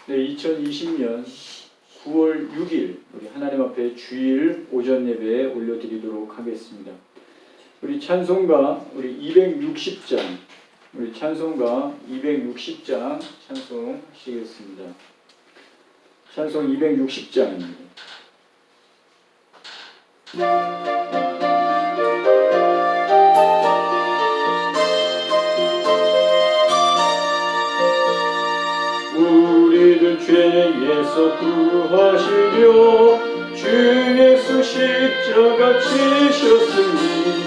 2020년 9월 6일 우리 하나님 앞에 주일 오전 예배에 올려드리도록 하겠습니다. 우리 찬송가 우리 260장 우리 찬송가 260장 찬송하시겠습니다. 찬송 260장입니다. 우리를 죄에서 구하시려 주 예수 십자가 지셨으니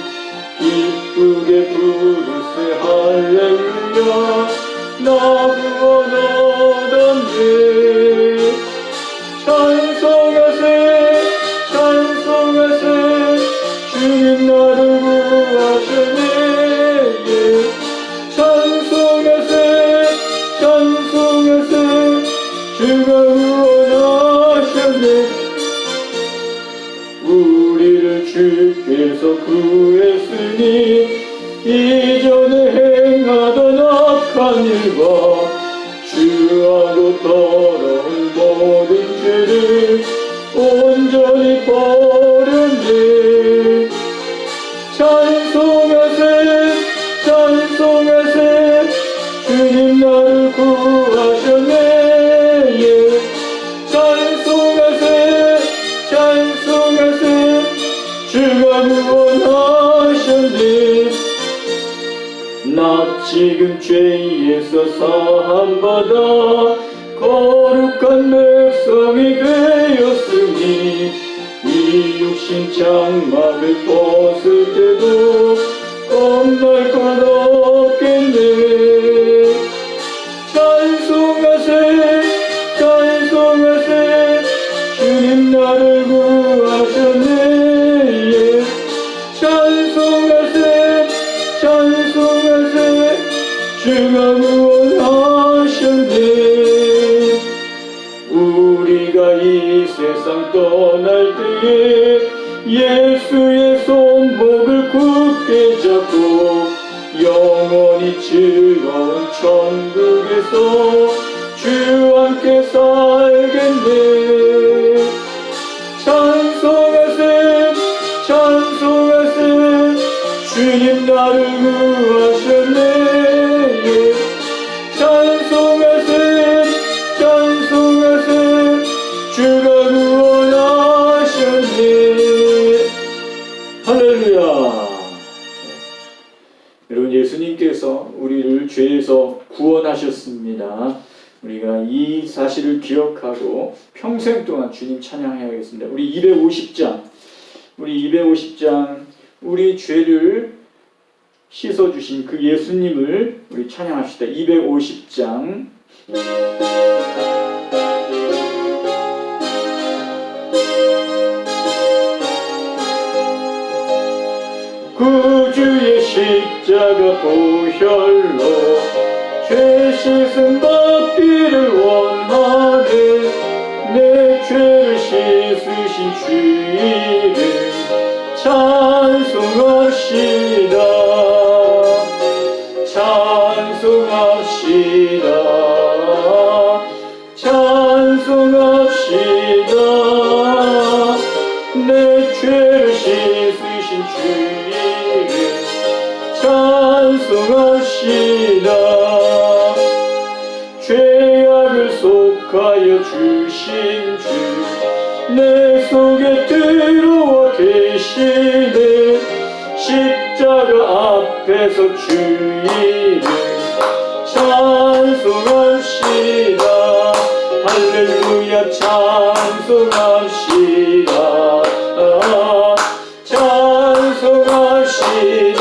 기쁘게 부르세 할렐루야 나 구원 얻었네. 찬송하세 찬송하세 주님 나를 구하셨네. 찬송하세 찬송하세 주가 구원하셨네. 우리를 주께서 구했으니 이전에 행하던 악한 일과 주하고 더러운 모든 죄를 온전히 버렸네. 찬송하세 찬송하세 주님 나를 구하셨네. 찬송하세 찬송하세 주가 구원하셨네. 나 지금 죄에서 사함받아 거룩한 백성이 되었으니 이 육신 장막을 벗을 때도 겁날 것 없겠네. 찬송하세 찬송하세 주님 나를 구하셨네. 찬송하세 찬송하세 주가 구원하셨네. 우리가 이 세상 떠날 때에 예수의 손목을 굳게 잡고 영원히 즐거운 천국에서 주와 함께 살겠네. 찬송하세 찬송하세 주님 나를 구하셨네. 찬송하세 찬송하세 주가 구원하셨네. 할렐루야. 여러분, 예수님께서 우리를 죄에서 구원하셨습니다. 우리가 이 사실을 기억하고 평생 동안 주님 찬양해야겠습니다. 우리 250장 우리 죄를 씻어주신 그 예수님을 우리 찬양합시다. 250장 구주의 십자가 보혈로 죄 씻음 받기를 원하네. 내 죄를 씻으신 주 이름 찬송합시다 찬송합시다 찬송합시다. 내 죄를 씻으신 주 이름 찬송합시다. 죄악을 속하여 주신 주 내 속에 들어와 계시네. 십자가 앞에서 주 이름 찬송합시다. 할렐루야 찬송합시다 찬송합시다.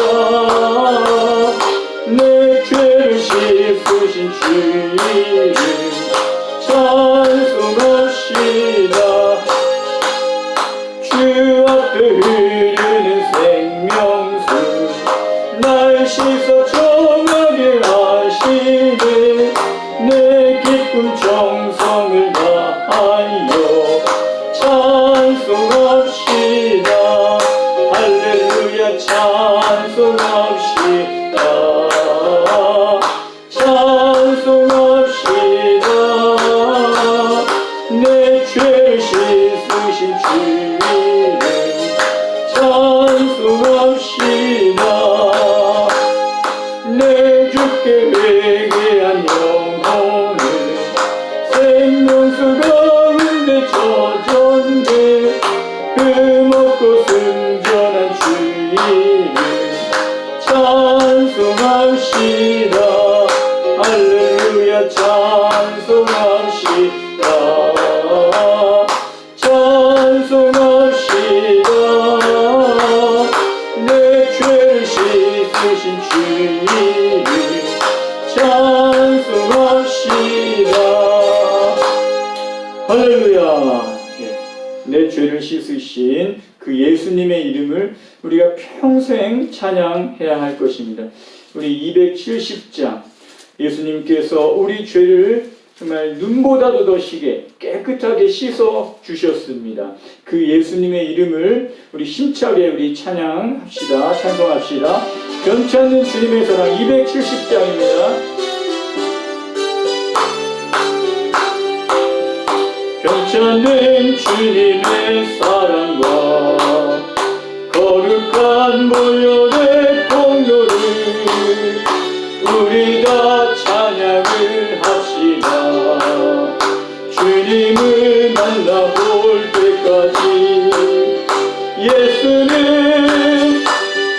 내 죄를 씻으신 주 이름 찬송합시다. 주 앞에 흐르는 생명수 날 씻어 정하게 하시네. 내 기쁨 정성을 다하여 찬송합시다. 할렐루야 찬송합시다 찬송합시다. 찬송합시다. 찬송합시다. 내 죄를 씻으신 주님 찬송합시다. 할렐루야. 내 죄를 씻으신 그 예수님의 이름을 우리가 평생 찬양해야 할 것입니다. 우리 270장 예수님께서 우리 죄를 정말 눈보다도 더 시게 깨끗하게 씻어 주셨습니다. 그 예수님의 이름을 우리 힘차게 우리 찬양합시다. 찬송합시다. 변치않는 주님의 사랑 270장입니다. 변치않는 주님의 사랑과 거룩한 보혈의 공로를 우리 다 찬양을 합시다. 주님을 만나볼 때까지 예수는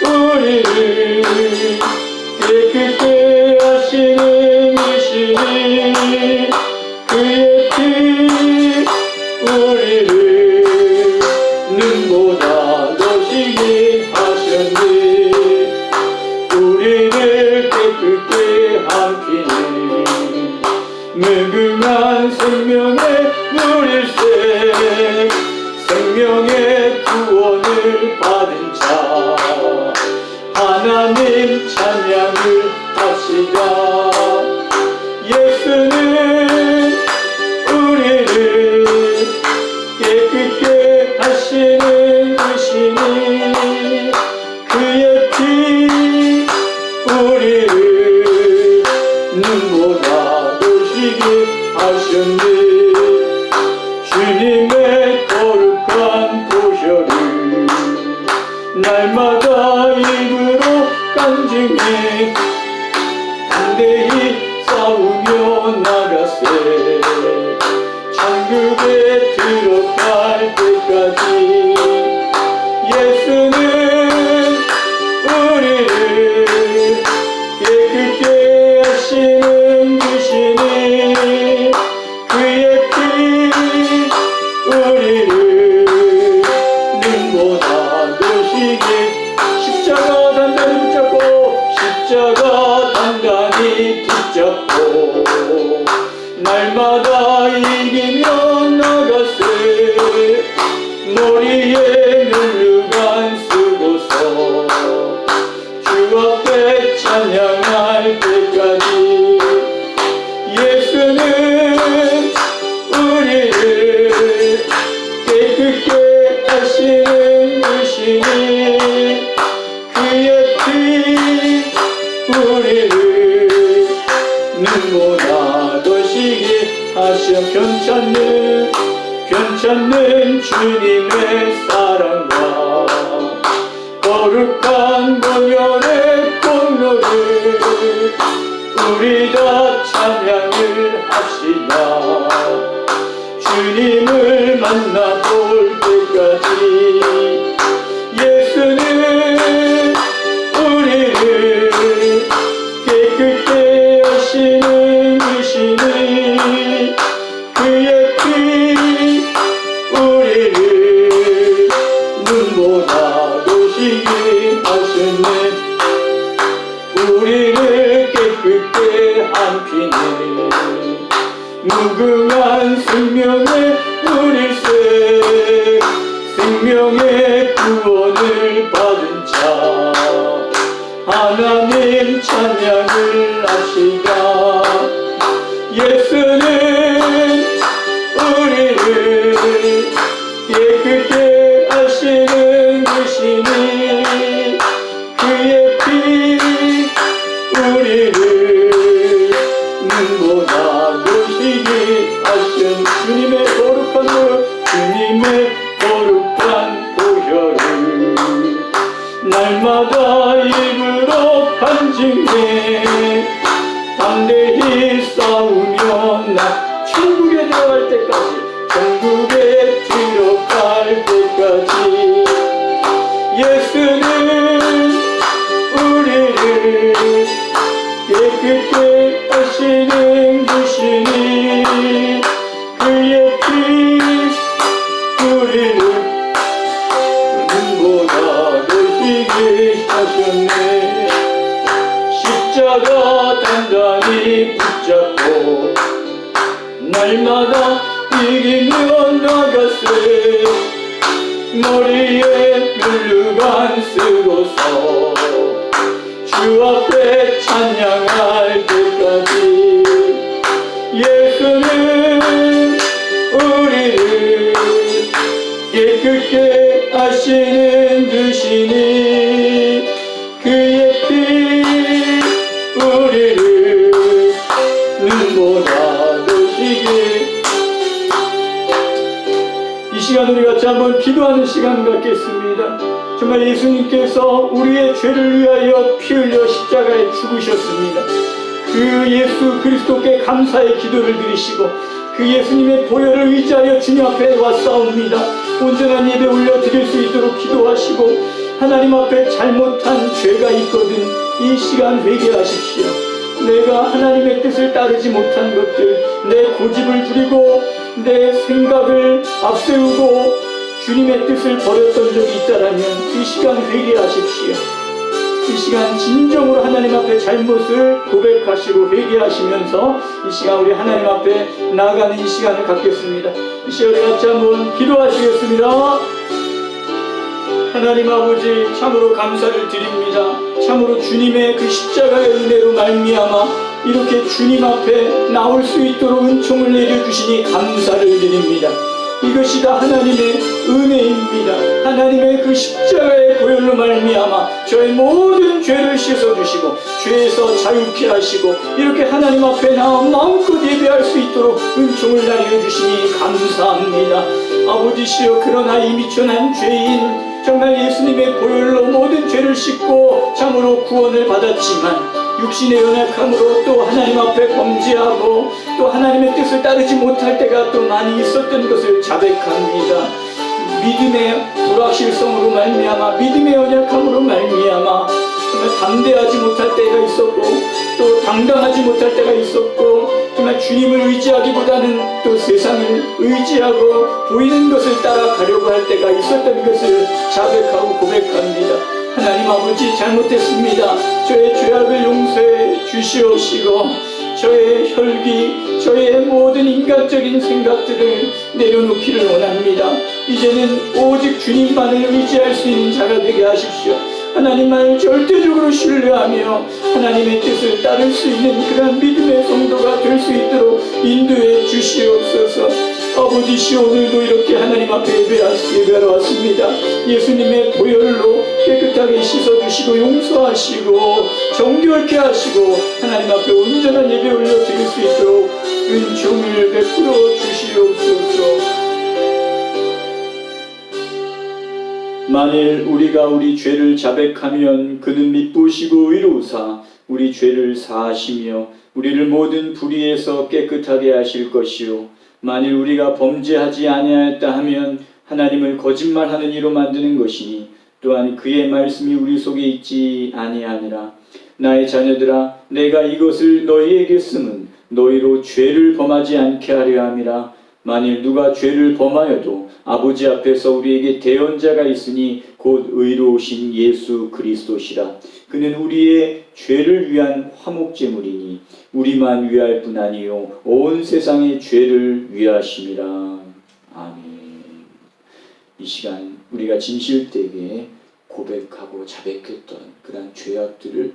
우리를 깨끗게 하시는 이시니 그의 피 우리를 눈보다 더 시게 하셨네. 우리를 깨끗게 함기는 무궁한 생명의 누릴새 생명의 구원을 받은 자 하나님 찬양을 합시다. 예수는 우리를 깨끗게 하시는 이시니 그의 피 우리를 눈보다 더 시게 하셨네. 주님의 거룩한 보혈을 날마다 입으로 간증해 담대히 싸우며 나가세. 천국에 들어갈 때까지 예수는 우리를 깨끗게 하시는 주시니 그의 피 우리를 눈보다 더 시게 십자가 단단히 붙잡고 십자가 단단히 붙잡고 날마다 이기며 나가세. 머리에 면류관 쓰고서 주 앞에 찬양할 때까지 예수는 우리를 깨끗게 하시는 주시니 그의 피 우리를 눈보다 더 시게 하시어 변찮는 주님의 사랑과 거룩한 보혈의 공로를 우리 다 찬양을 합시다. 주님을 만나볼 때까지 예수는 우리를 깨끗게 하시는 이시니 그의 피 우리를 눈보다 더 시게 하셨네. 우리를 깨끗게 한 피는 무궁한 생명의 누릴새 생명의 구원을 받은 자 하나님 찬양을 합시다. 예수는 우리를 깨끗게 하시는 주시니 그의 피 우리를 눈보다 더 시게 하신 주님의 거룩한 보혈을 날마다 입으로 간증해 담대히 싸우며 나 천국에 들어갈 때까지 천국에 들어갈 때까지 예수는 우리를 깨끗게 하시는 주시니 그의 피 우리를 눈보다 더 희게 하셨네. 십자가 단단히 붙잡고 날마다 이기며 나가세. 머리에 멜루간 쓰고서 주 앞에 찬양할 때까지 예수는 우리를 깨끗게 하시는 주시니 그의 피 우리를 눈보다 더 희게. 이 시간 우리 같이 한번 기도하는 시간 갖겠습니다. 정말 예수님께서 우리의 죄를 위하여 피 흘려 십자가에 죽으셨습니다. 그 예수 그리스도께 감사의 기도를 드리시고 그 예수님의 보혈을 의지하여 주님 앞에 왔사옵니다. 온전한 예배 올려드릴 수 있도록 기도하시고 하나님 앞에 잘못한 죄가 있거든 이 시간 회개하십시오. 내가 하나님의 뜻을 따르지 못한 것들, 내 고집을 부리고 내 생각을 앞세우고 주님의 뜻을 버렸던 적이 있다라면 이 시간 회개하십시오. 이 시간 진정으로 하나님 앞에 잘못을 고백하시고 회개하시면서 이 시간 우리 하나님 앞에 나아가는 이 시간을 갖겠습니다. 이 시간에 같이 한번 기도하시겠습니다. 하나님 아버지, 참으로 감사를 드립니다. 참으로 주님의 그 십자가의 은혜로 말미암아 이렇게 주님 앞에 나올 수 있도록 은총을 내려주시니 감사를 드립니다. 이것이 다 하나님의 은혜입니다. 하나님의 그 십자가의 보혈로 말미암아 저의 모든 죄를 씻어주시고 죄에서 자유케 하시고 이렇게 하나님 앞에 나와 마음껏 예배할 수 있도록 은총을 나눠주시니 감사합니다. 아버지시여, 그러나 이 미천한 죄인 정말 예수님의 보혈로 모든 죄를 씻고 참으로 구원을 받았지만 육신의 연약함으로 또 하나님 앞에 범죄하고 또 하나님의 뜻을 따르지 못할 때가 또 많이 있었던 것을 자백합니다. 믿음의 불확실성으로 말미암아, 믿음의 연약함으로 말미암아 정말 담대하지 못할 때가 있었고 또 당당하지 못할 때가 있었고 정말 주님을 의지하기보다는 또 세상을 의지하고 보이는 것을 따라가려고 할 때가 있었던 것을 자백하고 고백합니다. 하나님 아버지, 잘못했습니다. 저의 죄악을 용서해 주시옵시고 저의 혈기, 저의 모든 인간적인 생각들을 내려놓기를 원합니다. 이제는 오직 주님만을 의지할 수 있는 자가 되게 하십시오. 하나님만을 절대적으로 신뢰하며 하나님의 뜻을 따를 수 있는 그런 믿음의 성도가 될 수 있도록 인도해 주시옵소서. 아버지시여, 오늘도 이렇게 하나님 앞에 예배하러 왔습니다. 예수님의 보혈로 깨끗하게 씻어주시고 용서하시고 정결케 하시고 하나님 앞에 온전한 예배 올려드릴 수 있도록 은총을 베풀어 주시옵소서. 만일 우리가 우리 죄를 자백하면 그는 미쁘시고 의로우사 우리 죄를 사하시며 우리를 모든 불의에서 깨끗하게 하실 것이요, 만일 우리가 범죄하지 아니하였다 하면 하나님을 거짓말하는 이로 만드는 것이니 또한 그의 말씀이 우리 속에 있지 아니하니라. 나의 자녀들아, 내가 이것을 너희에게 쓰면 너희로 죄를 범하지 않게 하려 함이라. 만일 누가 죄를 범하여도 아버지 앞에서 우리에게 대언자가 있으니 곧 의로우신 예수 그리스도시라. 그는 우리의 죄를 위한 화목제물이니 우리만 위할 뿐 아니요 온 세상의 죄를 위하심이라. 아멘. 이 시간 우리가 진실되게 고백하고 자백했던 그러한 죄악들을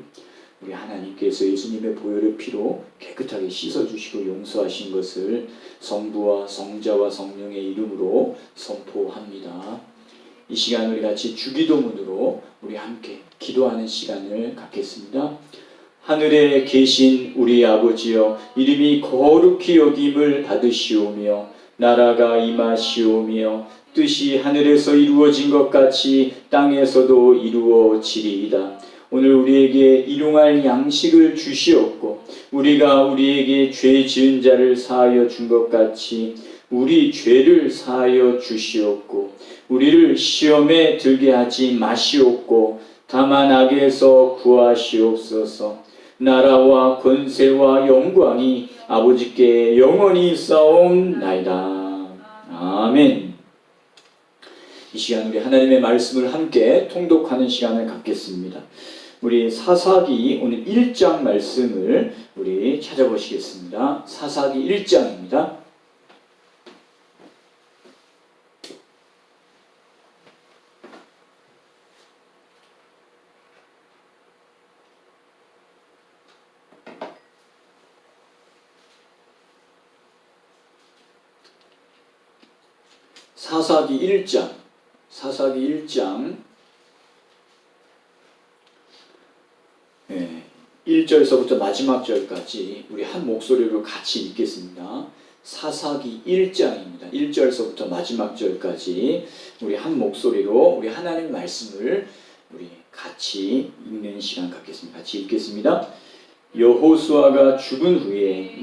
우리 하나님께서 예수님의 보혈의 피로 깨끗하게 씻어주시고 용서하신 것을 성부와 성자와 성령의 이름으로 선포합니다. 이 시간 우리 같이 주기도문으로 우리 함께 기도하는 시간을 갖겠습니다. 하늘에 계신 우리 아버지여, 이름이 거룩히 여김을 받으시오며 나라가 임하시오며 뜻이 하늘에서 이루어진 것 같이 땅에서도 이루어지리이다. 오늘 우리에게 일용할 양식을 주시옵고 우리가 우리에게 죄 지은 자를 사하여 준 것 같이 우리 죄를 사하여 주시옵고 우리를 시험에 들게 하지 마시옵고 다만 악에서 구하시옵소서. 나라와 권세와 영광이 아버지께 영원히 있사옵나이다. 아멘. 이 시간 우리 하나님의 말씀을 함께 통독하는 시간을 갖겠습니다. 우리 사사기 오늘 1장 말씀을 우리 찾아보시겠습니다. 사사기 1장입니다. 사사기 1장 1절서부터 마지막 절까지 우리 한 목소리로 같이 읽겠습니다. 사사기 1장입니다. 1절서부터 마지막 절까지 우리 한 목소리로 우리 하나님 말씀을 우리 같이 읽는 시간 갖겠습니다. 같이 읽겠습니다. 여호수아가 죽은 후에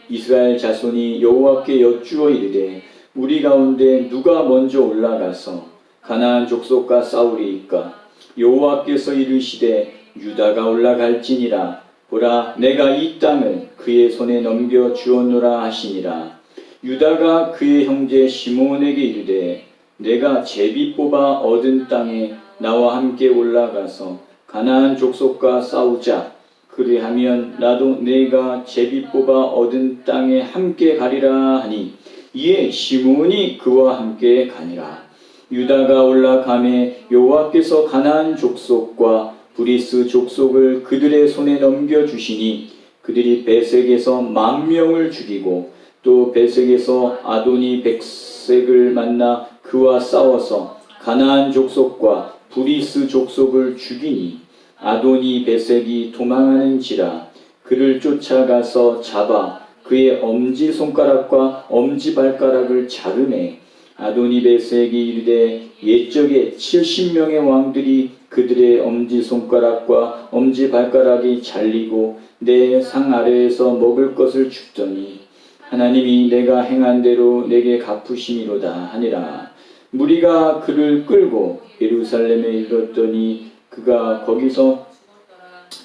이스라엘 자손이 여호와께 여쭈어 이르되 우리 가운데 누가 먼저 올라가서 가나안 족속과 싸우리이까? 여호와께서 이르시되 유다가 올라갈지니라. 보라, 내가 이 땅을 그의 손에 넘겨 주었노라 하시니라. 유다가 그의 형제 시므온에게 이르되 내가 제비 뽑아 얻은 땅에 나와 함께 올라가서 가나안 족속과 싸우자. 그리하면 나도 내가 제비 뽑아 얻은 땅에 함께 가리라 하니 이에 시므온이 그와 함께 가니라. 유다가 올라가매 여호와께서 가나안 족속과 브리스 족속을 그들의 손에 넘겨주시니 그들이 베색에서 10,000명을 죽이고 또 베색에서 아도니 백색을 만나 그와 싸워서 가나안 족속과 브리스 족속을 죽이니 아도니 베색이 도망하는지라. 그를 쫓아가서 잡아 그의 엄지손가락과 엄지발가락을 자르매 아도니 베색이 이르되 옛적에 70명의 왕들이 그들의 엄지손가락과 엄지발가락이 잘리고 내 상 아래에서 먹을 것을 줍더니 하나님이 내가 행한 대로 내게 갚으심이로다 하니라. 무리가 그를 끌고 예루살렘에 이르렀더니 그가 거기서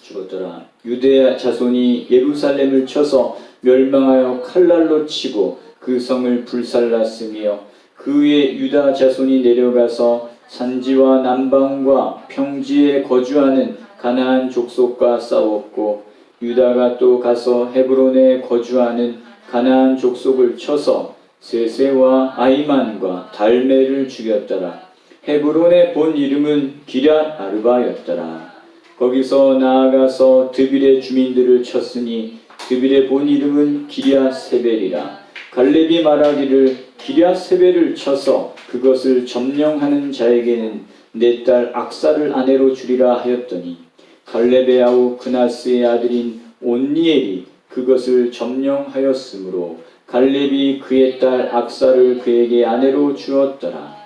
죽었더라. 유대 자손이 예루살렘을 쳐서 멸망하여 칼날로 치고 그 성을 불살랐으며 그 위에 유다 자손이 내려가서 산지와 남방과 평지에 거주하는 가나안 족속과 싸웠고 유다가 또 가서 헤브론에 거주하는 가나안 족속을 쳐서 세세와 아이만과 달메를 죽였더라. 헤브론의 본 이름은 기럇 아르바였더라. 거기서 나아가서 드빌의 주민들을 쳤으니 드빌의 본 이름은 기럇 세벨이라. 갈렙이 말하기를 기럇 세벨을 쳐서 그것을 점령하는 자에게는 내 딸 악사를 아내로 주리라 하였더니 갈렙의 아우 그나스의 아들인 온니엘이 그것을 점령하였으므로 갈렙이 그의 딸 악사를 그에게 아내로 주었더라.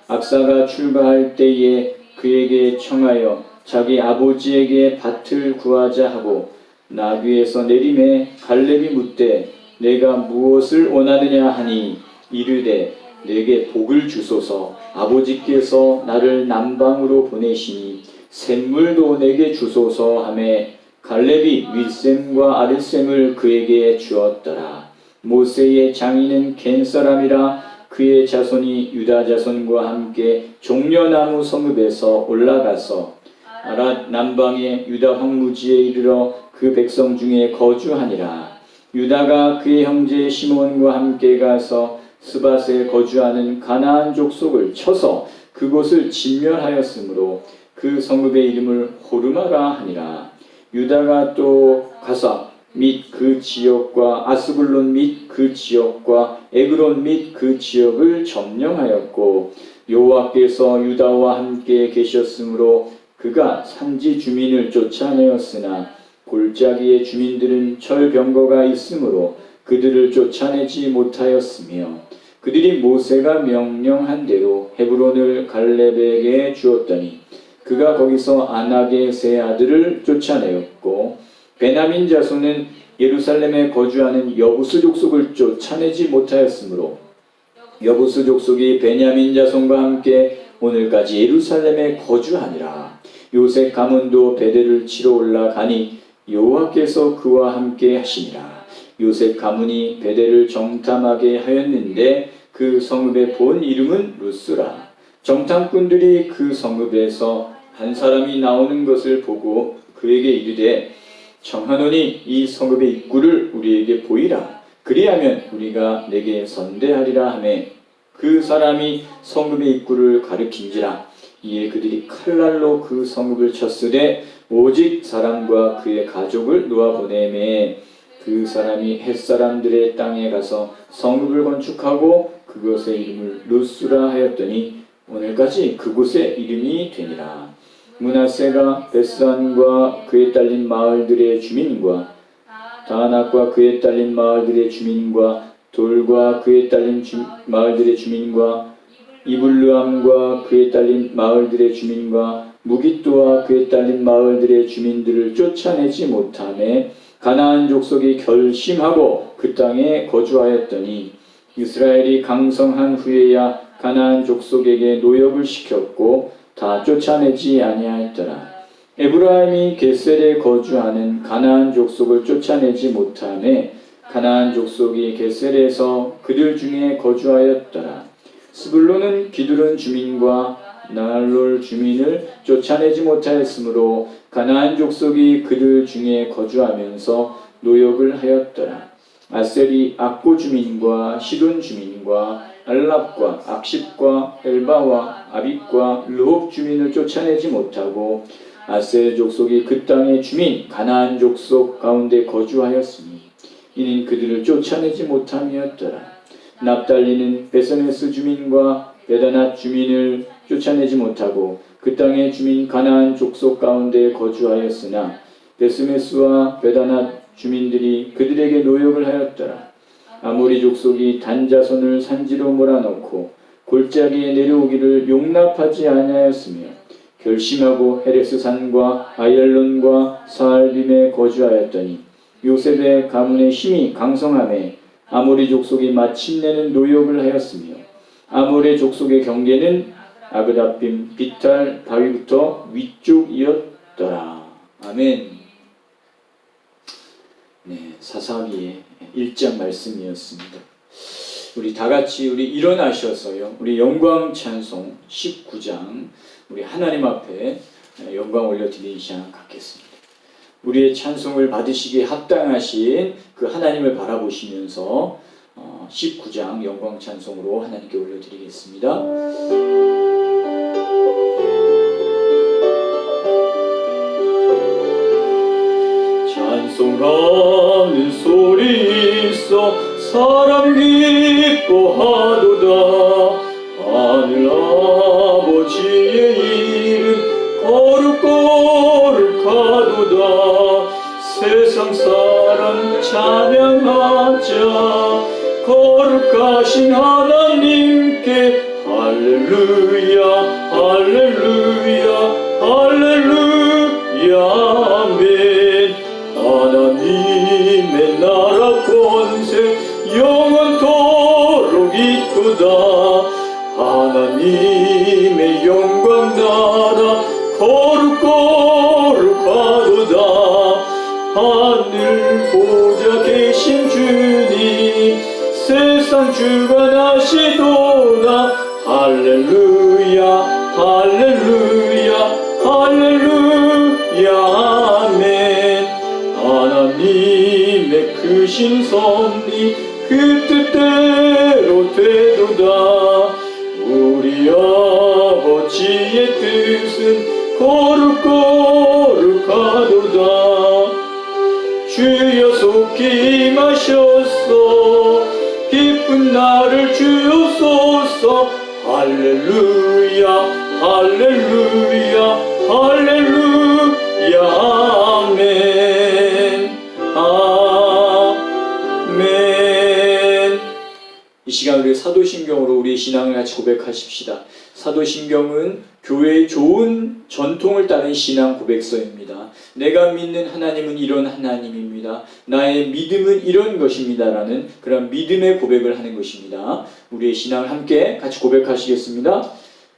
악사가 출가할 때에 그에게 청하여 자기 아버지에게 밭을 구하자 하고 나귀에서 내림에 갈렙이 묻되 내가 무엇을 원하느냐 하니 이르되 내게 복을 주소서. 아버지께서 나를 남방으로 보내시니 샘물도 내게 주소서 하매 갈렙이 윗샘과 아랫샘을 그에게 주었더라. 모세의 장인은 겐 사람이라. 그의 자손이 유다 자손과 함께 종려나무 성읍에서 올라가서 아랏 남방의 유다 황무지에 이르러 그 백성 중에 거주하니라. 유다가 그의 형제 시므온과 함께 가서 스밧에 거주하는 가나안 족속을 쳐서 그곳을 진멸하였으므로 그 성읍의 이름을 호르마라 하니라. 유다가 또 가사 및 그 지역과 아스불론 및 그 지역과 에그론 및 그 지역을 점령하였고 여호와께서 유다와 함께 계셨으므로 그가 산지 주민을 쫓아내었으나 골짜기의 주민들은 철병거가 있으므로 그들을 쫓아내지 못하였으며 그들이 모세가 명령한 대로 헤브론을 갈렙에게 주었더니 그가 거기서 아낙의 세 아들을 쫓아내었고 베냐민 자손은 예루살렘에 거주하는 여부스 족속을 쫓아내지 못하였으므로 여부스 족속이 베냐민 자손과 함께 오늘까지 예루살렘에 거주하니라. 요셉 가문도 베델을 치러 올라가니 여호와께서 그와 함께 하시니라. 요셉 가문이 베델을 정탐하게 하였는데 그 성읍의 본 이름은 루스라. 정탐꾼들이 그 성읍에서 한 사람이 나오는 것을 보고 그에게 이르되 청하노니 이 성읍의 입구를 우리에게 보이라. 그리하면 우리가 내게 선대하리라 하매 그 사람이 성읍의 입구를 가리킨지라. 이에 그들이 칼날로 그 성읍을 쳤으되 오직 사람과 그의 가족을 놓아보내매 그 사람이 햇사람들의 땅에 가서 성읍을 건축하고 그것의 이름을 루스라 하였더니 오늘까지 그곳의 이름이 되니라. 므낫세가 베스안과 그에 딸린 마을들의 주민과 다낙과 그에 딸린 마을들의 주민과 돌과 그에 딸린 마을들의 주민과 이블르함과 그에 딸린 마을들의 주민과 무깃도와 그에 딸린 마을들의 주민들을 쫓아내지 못하매 가나안 족속이 결심하고 그 땅에 거주하였더니 이스라엘이 강성한 후에야 가나안 족속에게 노역을 시켰고 다 쫓아내지 아니하였더라. 에브라임이 게셀에 거주하는 가나안 족속을 쫓아내지 못하매 가나안 족속이 게셀에서 그들 중에 거주하였더라. 스불론은 기드론 주민과 나할롤 주민을 쫓아내지 못하였으므로 가나안 족속이 그들 중에 거주하면서 노역을 하였더라. 아셀이 악고 주민과 시돈 주민과 알랍과 악십과 엘바와 아빅과 르홉 주민을 쫓아내지 못하고 아셀 족속이 그 땅의 주민 가나안 족속 가운데 거주하였으니 이는 그들을 쫓아내지 못함이었더라. 납달리는 베세메스 주민과 베다낫 주민을 쫓아내지 못하고 그 땅의 주민 가나안 족속 가운데 거주하였으나 베스메스와 베다낫 주민들이 그들에게 노역을 하였더라. 아모리 족속이 단자손을 산지로 몰아넣고 골짜기에 내려오기를 용납하지 아니하였으며 결심하고 헤레스 산과 아얄론과 사알빔에 거주하였더니 요셉의 가문의 힘이 강성함에 아모리 족속이 마침내는 노역을 하였으며 아모리 족속의 경계는 아그다빔 비탈 바위부터 위쪽이었더라. 아멘. 네, 사사기의 1장 말씀이었습니다. 우리 다같이 우리 일어나셔서요, 우리 영광 찬송 19장 우리 하나님 앞에 영광 올려드리는 시간 갖겠습니다. 우리의 찬송을 받으시기에 합당하신 그 하나님을 바라보시면서 19장 영광 찬송으로 하나님께 올려드리겠습니다. 찬송하는 소리 있어 사람 기뻐하도다. 하늘 아버지의 이름 거룩거룩하도다. 세상 사람 찬양하자. 거룩하신 하나님께 할렐루야 할렐루야 할렐루야 아멘. 하나님의 나라 권세 영원토록 있도다. 하나님의 영광 나라 거룩거룩하도다. 하늘 보좌 계신 주님 세상 주관하시도다. 할렐루야 할렐루야 할렐루야 아멘. 하나님의 크신 섭리 그 뜻대로 되도다. 우리 아버지의 뜻은 거룩거룩하도다. 주여 속히 임하셨소. 기쁜 나를 주옵소서. 할렐루야 할렐루야 할렐루야 아멘 아멘. 이 시간 우리 사도신경으로 우리의 신앙을 같이 고백하십시다. 사도신경은 교회의 좋은 전통을 따른 신앙 고백서입니다. 내가 믿는 하나님은 이런 하나님입니다. 나의 믿음은 이런 것입니다라는 그런 믿음의 고백을 하는 것입니다. 우리의 신앙을 함께 같이 고백하시겠습니다.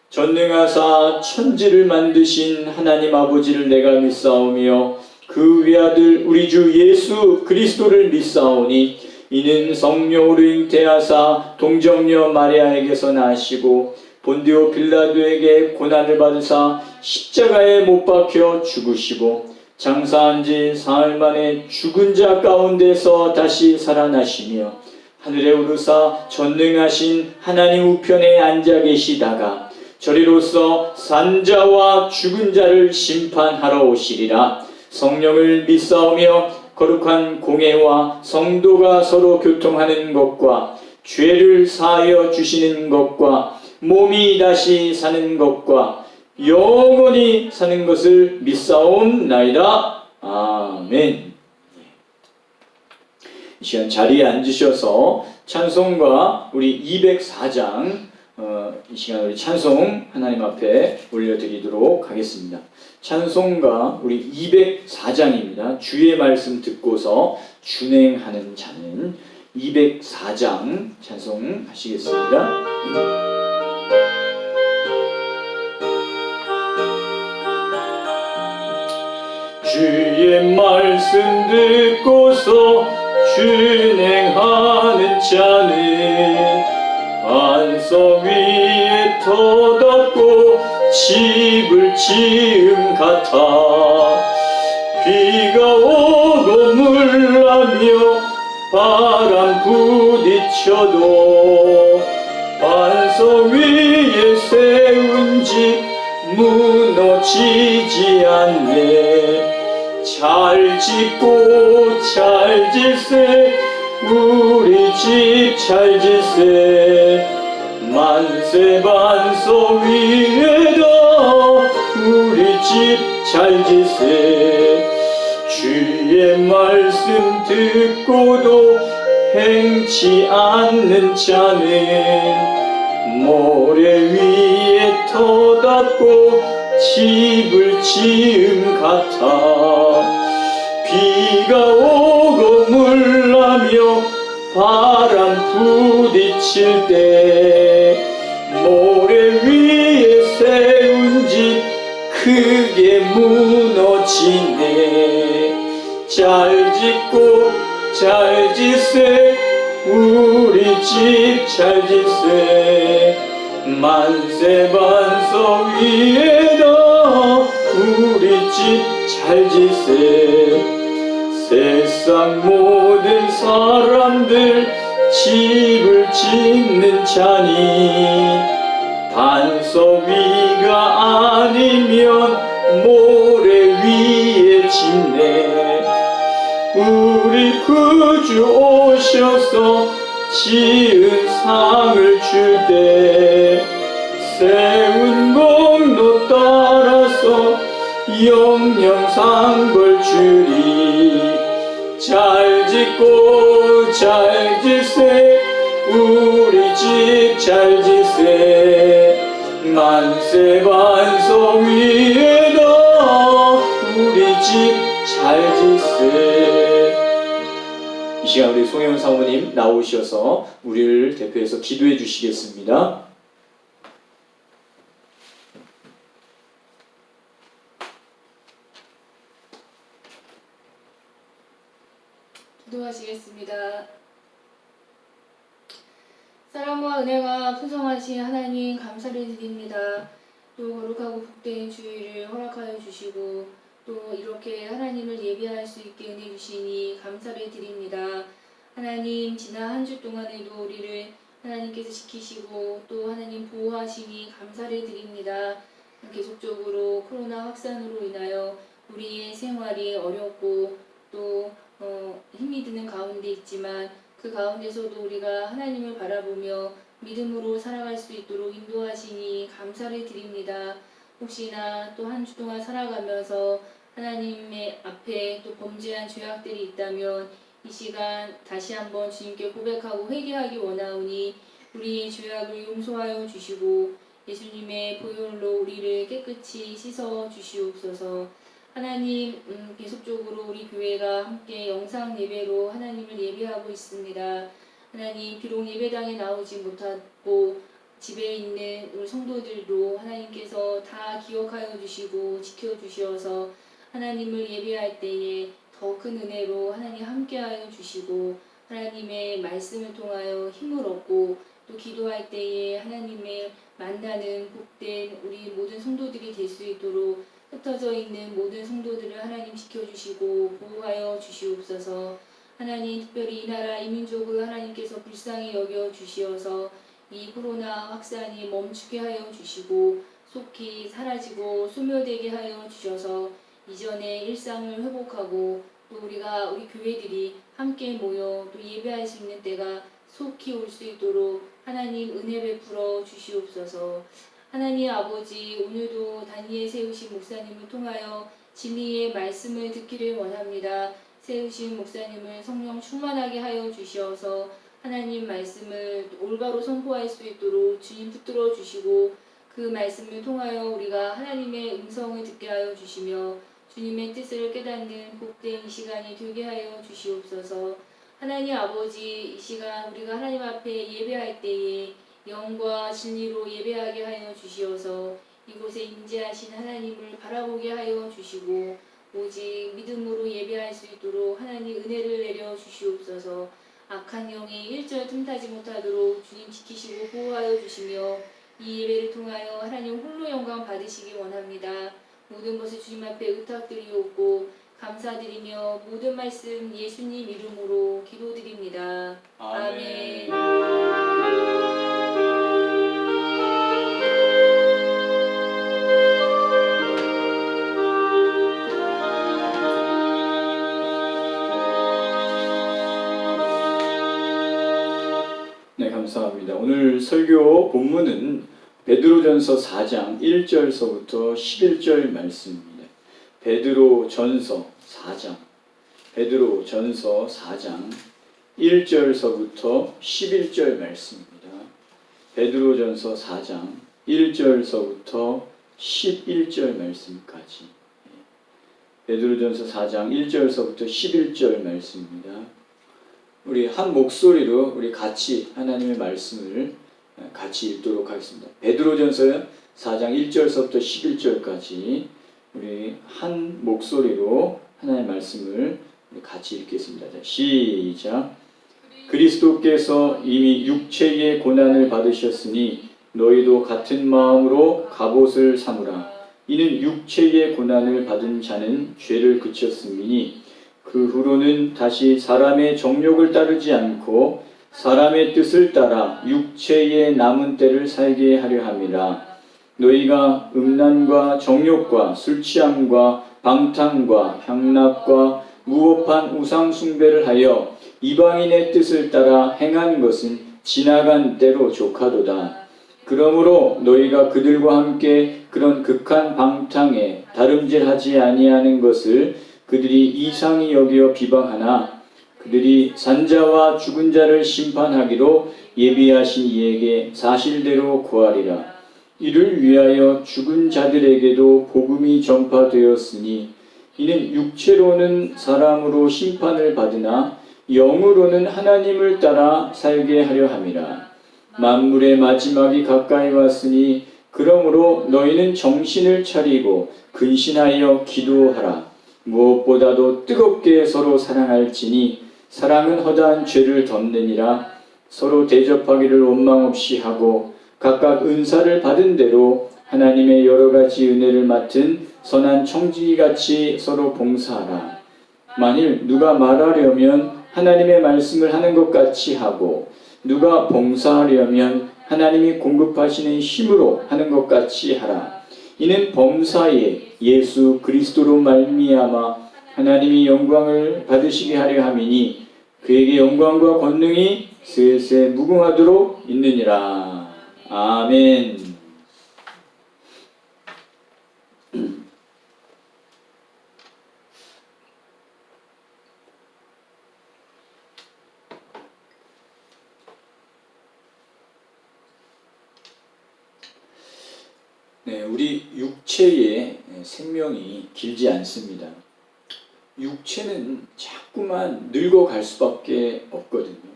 전능하사 천지를 만드신 하나님 아버지를 내가 믿사오며 그 외아들 우리 주 예수 그리스도를 믿사오니 이는 성령으로 잉태하사 동정녀 마리아에게서 나시고 본디오 빌라도에게 고난을 받으사 십자가에 못 박혀 죽으시고 장사한 지 사흘 만에 죽은 자 가운데서 다시 살아나시며 하늘에 오르사 전능하신 하나님 우편에 앉아 계시다가 저리로서 산자와 죽은 자를 심판하러 오시리라. 성령을 믿사오며 거룩한 공회와 성도가 서로 교통하는 것과 죄를 사하여 주시는 것과 몸이 다시 사는 것과 영원히 사는 것을 믿사옵나이다. 아멘. 이 시간 자리에 앉으셔서 찬송가 우리 204장 이 시간 우리 찬송 하나님 앞에 올려드리도록 하겠습니다. 찬송가 우리 204장입니다. 주의 말씀 듣고서 준행하는 자는 204장 찬송하시겠습니다. 주의 말씀 듣고서 준행하는 자는 반석 위에 터닫고 집을 지음 같아. 비가 오고 물나며 바람 부딪혀도 반석 위에 세운 집 무너지지 않네. 잘 짓고 잘 질세 우리 집 잘 질세. 만세 반석 위에다 우리 집 잘 질세. 주의 말씀 듣고도 행치 않는 자는 모래 위에 터닫고 집을 지음 같아. 비가 오고 물나며 바람 부딪힐 때 모래 위에 세운 집 크게 무너지네. 잘 짓고 잘 짓세 우리 집 잘 짓세. 만세 반석 위에다 우리 집 잘 짓세. 세상 모든 사람들 집을 짓는 자니 반석 위가 아니면 모래 위에 짓네. 우리 구주 오셔서 지은 상을 줄 때 세운 공로 따라서 영영상벌 주리. 잘 짓고 잘 짓세 우리 집 잘 짓세. 만세 반석 위에다 우리 집 잘 짓세. 이 시간 우리 송혜원 사모님 나오셔서 우리를 대표해서 기도해 주시겠습니다. 기도하시겠습니다. 사랑과 은혜가 풍성하신 하나님 감사를 드립니다. 또 거룩하고 복된 주일을 허락하여 주시고 또 이렇게 하나님을 예배할 수 있게 은혜 주시니 감사를 드립니다. 하나님 지난 한 주 동안에도 우리를 하나님께서 지키시고 또 하나님 보호하시니 감사를 드립니다. 계속적으로 코로나 확산으로 인하여 우리의 생활이 어렵고 또 힘이 드는 가운데 있지만 그 가운데서도 우리가 하나님을 바라보며 믿음으로 살아갈 수 있도록 인도하시니 감사를 드립니다. 혹시나 또 한 주 동안 살아가면서 하나님의 앞에 또 범죄한 죄악들이 있다면 이 시간 다시 한번 주님께 고백하고 회개하기 원하오니 우리의 죄악을 용서하여 주시고 예수님의 보혈로 우리를 깨끗이 씻어 주시옵소서. 하나님 계속적으로 우리 교회가 함께 영상 예배로 하나님을 예배하고 있습니다. 하나님 비록 예배당에 나오지 못하고 집에 있는 우리 성도들도 하나님께서 다 기억하여 주시고 지켜주셔서 하나님을 예배할 때에 더 큰 은혜로 하나님 함께하여 주시고 하나님의 말씀을 통하여 힘을 얻고 또 기도할 때에 하나님의 만나는 복된 우리 모든 성도들이 될 수 있도록 흩어져 있는 모든 성도들을 하나님 지켜주시고 보호하여 주시옵소서. 하나님 특별히 이 나라 이 민족을 하나님께서 불쌍히 여겨 주시어서 이 코로나 확산이 멈추게 하여 주시고 속히 사라지고 소멸되게 하여 주셔서 이전의 일상을 회복하고 또 우리 교회들이 함께 모여 또 예배할 수 있는 때가 속히 올 수 있도록 하나님 은혜 베풀어 주시옵소서. 하나님 아버지, 오늘도 다니엘 세우신 목사님을 통하여 진리의 말씀을 듣기를 원합니다. 세우신 목사님을 성령 충만하게 하여 주시어서 하나님 말씀을 올바로 선포할 수 있도록 주님 붙들어 주시고 그 말씀을 통하여 우리가 하나님의 음성을 듣게 하여 주시며 주님의 뜻을 깨닫는 복된 이 시간이 되게 하여 주시옵소서. 하나님 아버지, 이 시간 우리가 하나님 앞에 예배할 때에 영과 진리로 예배하게 하여 주시어서 이곳에 임재하신 하나님을 바라보게 하여 주시고 오직 믿음으로 예배할 수 있도록 하나님 은혜를 내려 주시옵소서. 악한 영이 일절 틈타지 못하도록 주님 지키시고 보호하여 주시며 이 예배를 통하여 하나님 홀로 영광 받으시기 원합니다. 모든 것을 주님 앞에 의탁드리옵고 감사드리며 모든 말씀 예수님 이름으로 기도드립니다. 아멘. 네, 감사합니다. 오늘 설교 본문은 베드로전서 4장 1절서부터 11절 말씀입니다. 베드로전서 4장 1절서부터 11절 말씀입니다. 베드로전서 4장 1절서부터 11절 말씀까지. 베드로전서 4장 1절서부터 11절 말씀입니다. 우리 한 목소리로 우리 같이 하나님의 말씀을 같이 읽도록 하겠습니다. 베드로전서 4장 1절서부터 11절까지 우리 한 목소리로 하나님의 말씀을 같이 읽겠습니다. 자, 시작. 그리스도께서 이미 육체의 고난을 받으셨으니 너희도 같은 마음으로 갑옷을 삼으라. 이는 육체의 고난을 받은 자는 죄를 그쳤음이니 그 후로는 다시 사람의 정욕을 따르지 않고 사람의 뜻을 따라 육체의 남은 때를 살게 하려 함이라. 너희가 음란과 정욕과 술취함과 방탕과 향락과 무법한 우상 숭배를 하여 이방인의 뜻을 따라 행한 것은 지나간 때로 족하도다. 그러므로 너희가 그들과 함께 그런 극한 방탕에 다름질하지 아니하는 것을 그들이 이상히 여겨 비방하나 그들이 산자와 죽은 자를 심판하기로 예비하신 이에게 사실대로 고하리라. 이를 위하여 죽은 자들에게도 복음이 전파되었으니 이는 육체로는 사람으로 심판을 받으나 영으로는 하나님을 따라 살게 하려 함이라. 만물의 마지막이 가까이 왔으니 그러므로 너희는 정신을 차리고 근신하여 기도하라. 무엇보다도 뜨겁게 서로 사랑할지니 사랑은 허다한 죄를 덮느니라. 서로 대접하기를 원망 없이 하고 각각 은사를 받은 대로 하나님의 여러 가지 은혜를 맡은 선한 청지기같이 서로 봉사하라. 만일 누가 말하려면 하나님의 말씀을 하는 것 같이 하고 누가 봉사하려면 하나님이 공급하시는 힘으로 하는 것 같이 하라. 이는 범사에 예수 그리스도로 말미암아 하나님이 영광을 받으시게 하려 함이니 그에게 영광과 권능이 세세 무궁하도록 있느니라. 아멘. 네, 우리 육체의 생명이 길지 않습니다. 육체는 자꾸만 늙어갈 수밖에 없거든요.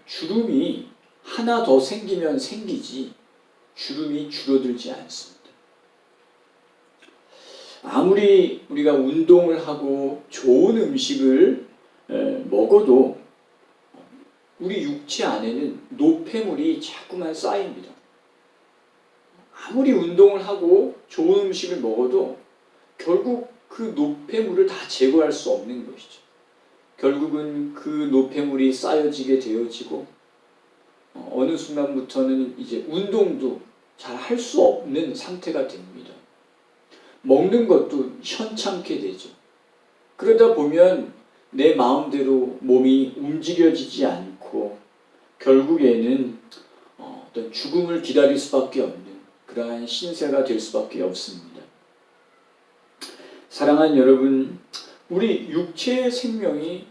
주름이 하나 더 생기면 생기지 주름이 줄어들지 않습니다. 아무리 우리가 운동을 하고 좋은 음식을 먹어도 우리 육체 안에는 노폐물이 자꾸만 쌓입니다. 아무리 운동을 하고 좋은 음식을 먹어도 결국 그 노폐물을 다 제거할 수 없는 것이죠. 결국은 그 노폐물이 쌓여지게 되어지고 어느 순간부터는 이제 운동도 잘 할 수 없는 상태가 됩니다. 먹는 것도 현찮게 되죠. 그러다 보면 내 마음대로 몸이 움직여지지 않고 결국에는 어떤 죽음을 기다릴 수밖에 없는 그러한 신세가 될 수밖에 없습니다. 사랑하는 여러분, 우리 육체의 생명이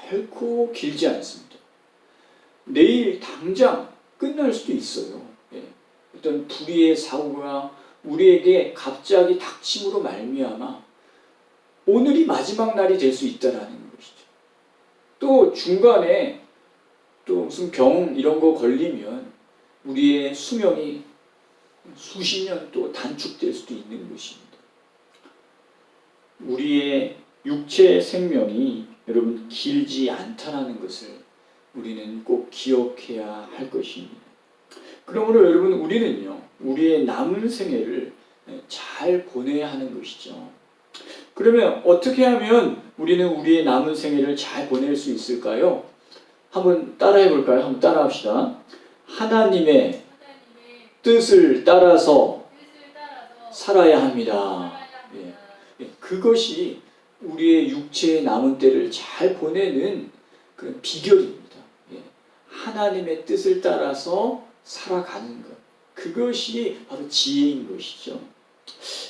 결코 길지 않습니다. 내일 당장 끝날 수도 있어요. 어떤 불의의 사고가 우리에게 갑자기 닥침으로 말미암아 오늘이 마지막 날이 될 수 있다라는 것이죠. 또 중간에 또 무슨 병 이런 거 걸리면 우리의 수명이 수십 년 또 단축될 수도 있는 것입니다. 우리의 육체의 생명이 여러분 길지 않다라는 것을 우리는 꼭 기억해야 할 것입니다. 그러므로 여러분 우리는요, 우리의 남은 생애를 잘 보내야 하는 것이죠. 그러면 어떻게 하면 우리는 우리의 남은 생애를 잘 보낼 수 있을까요? 한번 따라해 볼까요? 한번 따라합시다. 하나님의 뜻을 따라서 살아야 합니다. 그것이 우리의 육체의 남은 때를 잘 보내는 그런 비결입니다. 하나님의 뜻을 따라서 살아가는 것. 그것이 바로 지혜인 것이죠.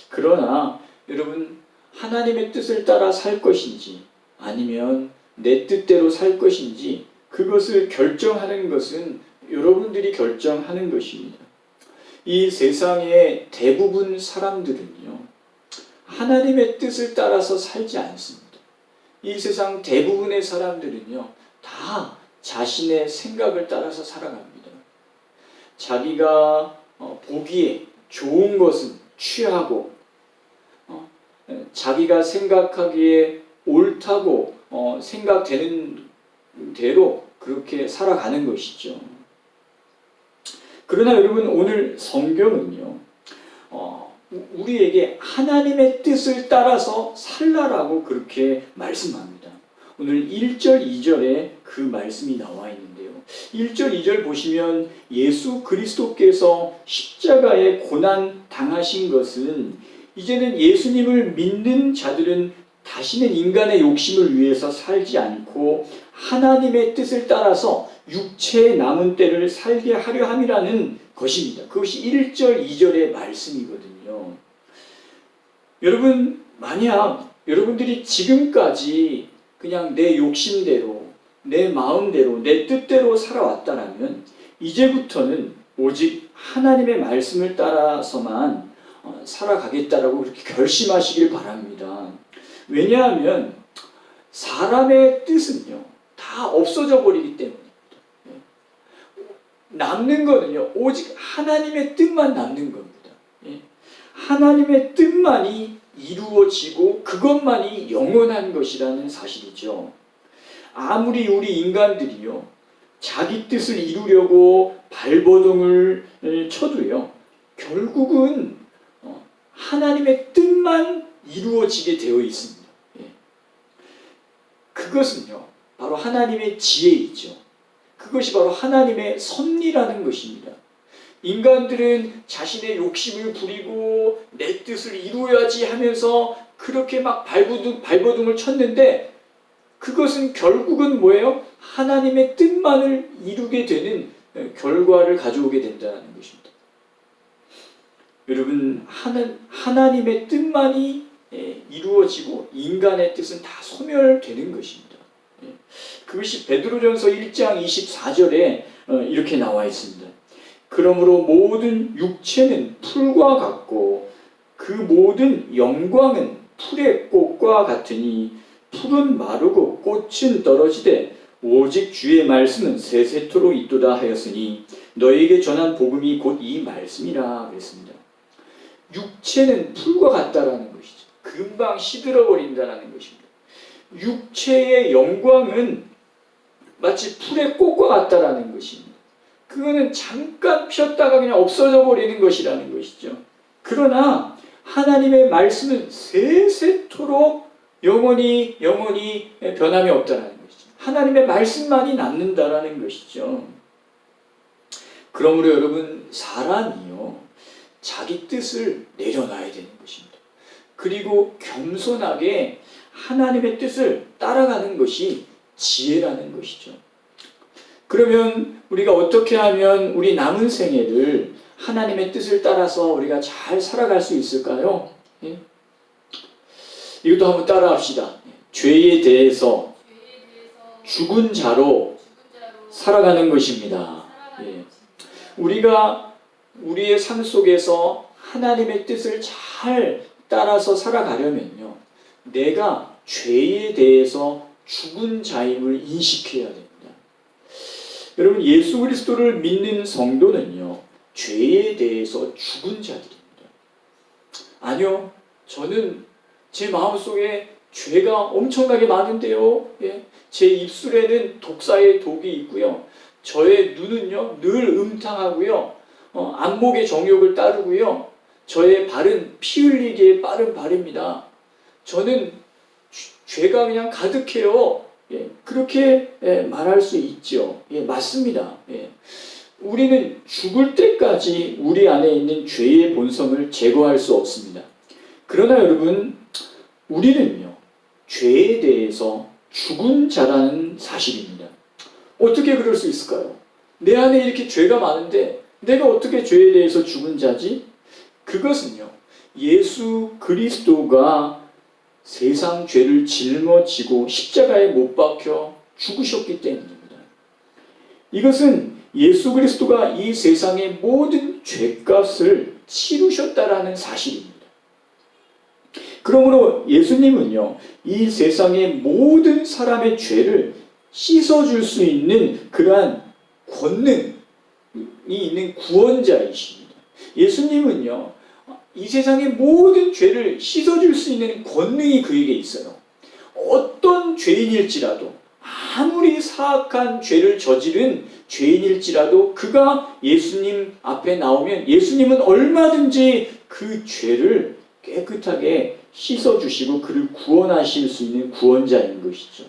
그러나 여러분, 하나님의 뜻을 따라 살 것인지 아니면 내 뜻대로 살 것인지 그것을 결정하는 것은 여러분들이 결정하는 것입니다. 이 세상의 대부분 사람들은요, 하나님의 뜻을 따라서 살지 않습니다. 이 세상 대부분의 사람들은요, 다 자신의 생각을 따라서 살아갑니다. 자기가 보기에 좋은 것은 취하고 자기가 생각하기에 옳다고 생각되는 대로 그렇게 살아가는 것이죠. 그러나 여러분, 오늘 성경은요, 우리에게 하나님의 뜻을 따라서 살라라고 그렇게 말씀합니다. 오늘 1절, 2절에 그 말씀이 나와 있는데요. 1절, 2절 보시면 예수 그리스도께서 십자가에 고난 당하신 것은 이제는 예수님을 믿는 자들은 다시는 인간의 욕심을 위해서 살지 않고 하나님의 뜻을 따라서 육체의 남은 때를 살게 하려 함이라는 것입니다. 그것이 1절, 2절의 말씀이거든요. 여러분, 만약 여러분들이 지금까지 그냥 내 욕심대로, 내 마음대로, 내 뜻대로 살아왔다면 이제부터는 오직 하나님의 말씀을 따라서만 살아가겠다라고 그렇게 결심하시길 바랍니다. 왜냐하면 사람의 뜻은요, 다 없어져 버리기 때문입니다. 남는 거는요, 오직 하나님의 뜻만 남는 겁니다. 하나님의 뜻만이 이루어지고 그것만이 영원한 것이라는 사실이죠. 아무리 우리 인간들이요, 자기 뜻을 이루려고 발버둥을 쳐도요, 결국은 하나님의 뜻만 이루어지게 되어 있습니다. 그것은요, 바로 하나님의 지혜이죠. 그것이 바로 하나님의 섭리라는 것입니다. 인간들은 자신의 욕심을 부리고 내 뜻을 이루어야지 하면서 그렇게 막 발버둥을 쳤는데 그것은 결국은 뭐예요? 하나님의 뜻만을 이루게 되는 결과를 가져오게 된다는 것입니다. 여러분, 하나님의 뜻만이 이루어지고 인간의 뜻은 다 소멸되는 것입니다. 그것이 베드로전서 1장 24절에 이렇게 나와 있습니다. 그러므로 모든 육체는 풀과 같고 그 모든 영광은 풀의 꽃과 같으니 풀은 마르고 꽃은 떨어지되 오직 주의 말씀은 세세토록 있도다 하였으니 너희에게 전한 복음이 곧 이 말씀이라 그랬습니다. 육체는 풀과 같다라는 것이죠. 그 금방 시들어버린다는 것입니다. 육체의 영광은 마치 풀의 꽃과 같다라는 것입니다. 그거는 잠깐 폈다가 그냥 없어져 버리는 것이라는 것이죠. 그러나 하나님의 말씀은 세세토록 영원히 변함이 없다는 것이죠. 하나님의 말씀만이 남는다라는 것이죠. 그러므로 여러분, 사람이요, 자기 뜻을 내려놔야 되는 것입니다. 그리고 겸손하게 하나님의 뜻을 따라가는 것이 지혜라는 것이죠. 그러면 우리가 어떻게 하면 우리 남은 생애를 하나님의 뜻을 따라서 우리가 잘 살아갈 수 있을까요? 예? 이것도 한번 따라합시다. 죄에 대해서 죽은 자로 살아가는 것입니다. 예. 우리가 우리의 삶 속에서 하나님의 뜻을 잘 따라서 살아가려면요, 내가 죄에 대해서 죽은 자임을 인식해야 됩니다. 여러분, 예수 그리스도를 믿는 성도는요, 죄에 대해서 죽은 자들입니다. 아니요, 저는 제 마음속에 죄가 엄청나게 많은데요. 예? 제 입술에는 독사의 독이 있고요. 저의 눈은요, 늘 음탕하고요. 안목의 정욕을 따르고요. 저의 발은 피 흘리기에 빠른 발입니다. 저는 죄가 그냥 가득해요. 예, 그렇게 말할 수 있죠. 예, 맞습니다. 예. 우리는 죽을 때까지 우리 안에 있는 죄의 본성을 제거할 수 없습니다. 그러나 여러분, 우리는요, 죄에 대해서 죽은 자라는 사실입니다. 어떻게 그럴 수 있을까요? 내 안에 이렇게 죄가 많은데 내가 어떻게 죄에 대해서 죽은 자지? 그것은요, 예수 그리스도가 세상 죄를 짊어지고 십자가에 못 박혀 죽으셨기 때문입니다. 이것은 예수 그리스도가 이 세상의 모든 죄값을 치르셨다라는 사실입니다. 그러므로 예수님은요, 이 세상의 모든 사람의 죄를 씻어줄 수 있는 그러한 권능이 있는 구원자이십니다. 예수님은요, 이 세상의 모든 죄를 씻어줄 수 있는 권능이 그에게 있어요. 어떤 죄인일지라도, 아무리 사악한 죄를 저지른 죄인일지라도 그가 예수님 앞에 나오면 예수님은 얼마든지 그 죄를 깨끗하게 씻어주시고 그를 구원하실 수 있는 구원자인 것이죠.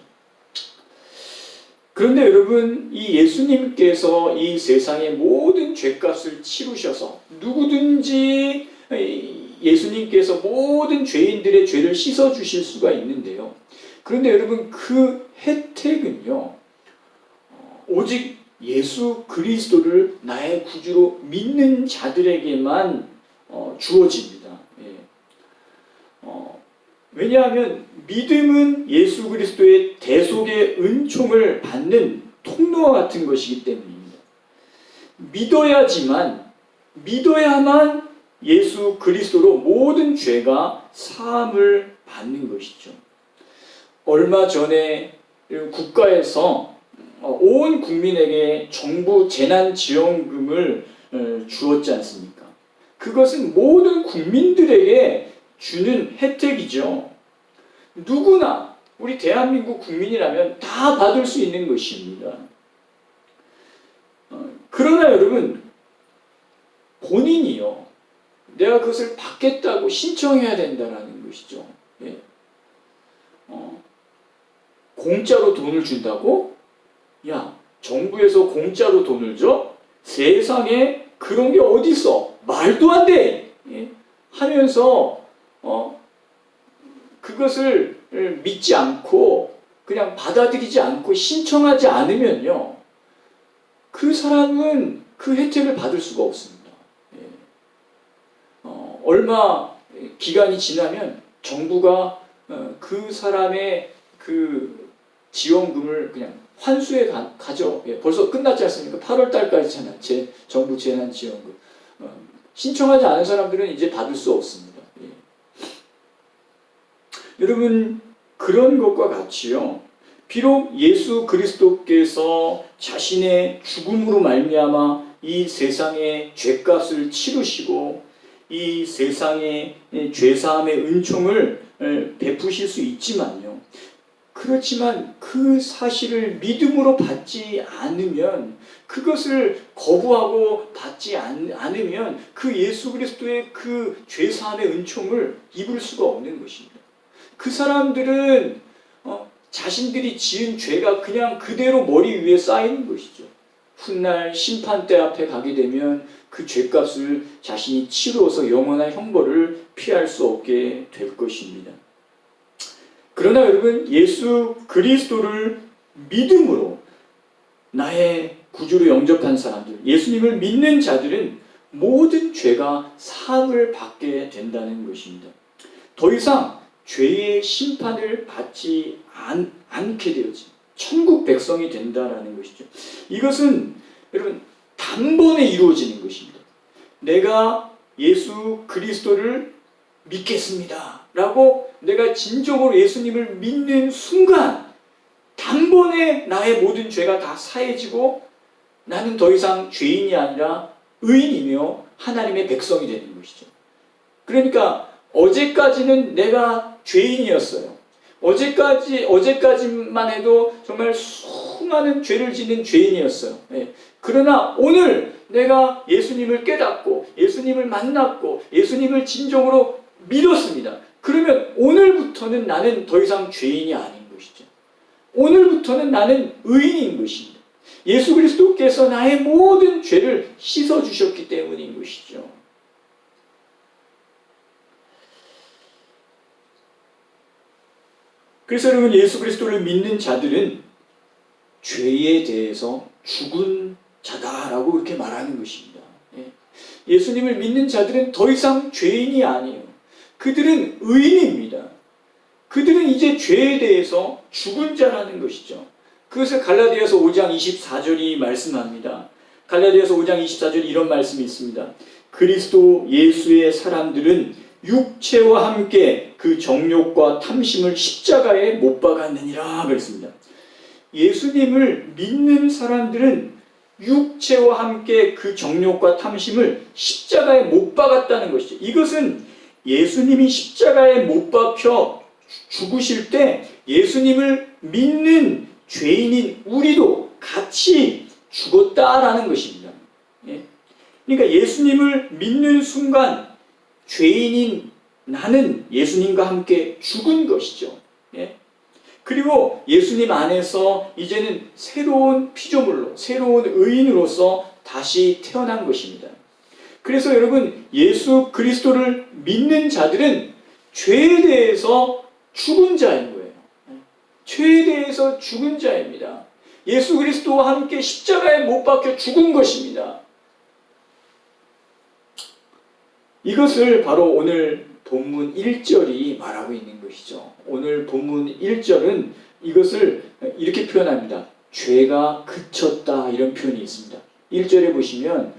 그런데 여러분, 이 예수님께서 이 세상의 모든 죄값을 치르셔서 누구든지 예수님께서 모든 죄인들의 죄를 씻어주실 수가 있는데요. 그런데 여러분, 그 혜택은요, 오직 예수 그리스도를 나의 구주로 믿는 자들에게만 주어집니다. 예. 왜냐하면 믿음은 예수 그리스도의 대속의 은총을 받는 통로와 같은 것이기 때문입니다. 믿어야만 예수 그리스도로 모든 죄가 사함을 받는 것이죠. 얼마 전에 국가에서 온 국민에게 정부 재난지원금을 주었지 않습니까? 그것은 모든 국민들에게 주는 혜택이죠. 누구나 우리 대한민국 국민이라면 다 받을 수 있는 것입니다. 그러나 여러분, 본인이요, 내가 그것을 받겠다고 신청해야 된다는 것이죠. 예. 공짜로 돈을 준다고? 야, 정부에서 공짜로 돈을 줘? 세상에 그런 게 어디 있어? 말도 안 돼! 예? 하면서 그것을 믿지 않고 그냥 받아들이지 않고 신청하지 않으면요, 그 사람은 그 혜택을 받을 수가 없습니다. 예. 얼마 기간이 지나면 정부가 그 사람의 그 지원금을 그냥 환수해 가죠. 예, 벌써 끝났지 않습니까? 8월 달까지잖아요. 정부 재난지원금. 신청하지 않은 사람들은 이제 받을 수 없습니다. 예. 여러분, 그런 것과 같이요, 비록 예수 그리스도께서 자신의 죽음으로 말미암아 이 세상의 죄값을 치르시고 이 세상의 죄사함의 은총을 베푸실 수 있지만요. 그렇지만 그 사실을 믿음으로 받지 않으면, 그것을 거부하고 받지 않으면 그 예수 그리스도의 그 죄사함의 은총을 입을 수가 없는 것입니다. 그 사람들은 자신들이 지은 죄가 그냥 그대로 머리 위에 쌓이는 것이죠. 훗날 심판대 앞에 가게 되면 그 죄값을 자신이 치루어서 영원한 형벌을 피할 수 없게 될 것입니다. 그러나 여러분, 예수 그리스도를 믿음으로 나의 구주로 영접한 사람들, 예수님을 믿는 자들은 모든 죄가 사함을 받게 된다는 것입니다. 더 이상 죄의 심판을 받지 않게 되어진 천국 백성이 된다는 것이죠. 이것은 여러분 단번에 이루어지는 것입니다. 내가 예수 그리스도를 믿겠습니다 라고 내가 진정으로 예수님을 믿는 순간 단번에 나의 모든 죄가 다 사해지고 나는 더 이상 죄인이 아니라 의인이며 하나님의 백성이 되는 것이죠. 그러니까 어제까지는 내가 죄인이었어요. 어제까지만 해도 정말 수많은 죄를 짓는 죄인이었어요. 그러나 오늘 내가 예수님을 깨닫고 예수님을 만났고 예수님을 진정으로 믿었습니다. 그러면 오늘부터는 나는 더 이상 죄인이 아닌 것이죠. 오늘부터는 나는 의인인 것입니다. 예수 그리스도께서 나의 모든 죄를 씻어주셨기 때문인 것이죠. 그래서 여러분, 예수 그리스도를 믿는 자들은 죄에 대해서 죽은 자다라고 이렇게 말하는 것입니다. 예수님을 믿는 자들은 더 이상 죄인이 아니에요. 그들은 의인입니다. 그들은 이제 죄에 대해서 죽은 자라는 것이죠. 그것을 갈라디아서 5장 24절이 말씀합니다. 갈라디아서 5장 24절에 이런 말씀이 있습니다. 그리스도 예수의 사람들은 육체와 함께 그 정욕과 탐심을 십자가에 못 박았느니라 그랬습니다. 예수님을 믿는 사람들은 육체와 함께 그 정욕과 탐심을 십자가에 못 박았다는 것이죠. 이것은 예수님이 십자가에 못 박혀 죽으실 때 예수님을 믿는 죄인인 우리도 같이 죽었다라는 것입니다. 그러니까 예수님을 믿는 순간 죄인인 나는 예수님과 함께 죽은 것이죠. 그리고 예수님 안에서 이제는 새로운 피조물로, 새로운 의인으로서 다시 태어난 것입니다. 그래서 여러분, 예수 그리스도를 믿는 자들은 죄에 대해서 죽은 자인 거예요. 죄에 대해서 죽은 자입니다. 예수 그리스도와 함께 십자가에 못 박혀 죽은 것입니다. 이것을 바로 오늘 본문 1절이 말하고 있는 것이죠. 오늘 본문 1절은 이것을 이렇게 표현합니다. 죄가 그쳤다, 이런 표현이 있습니다. 1절에 보시면,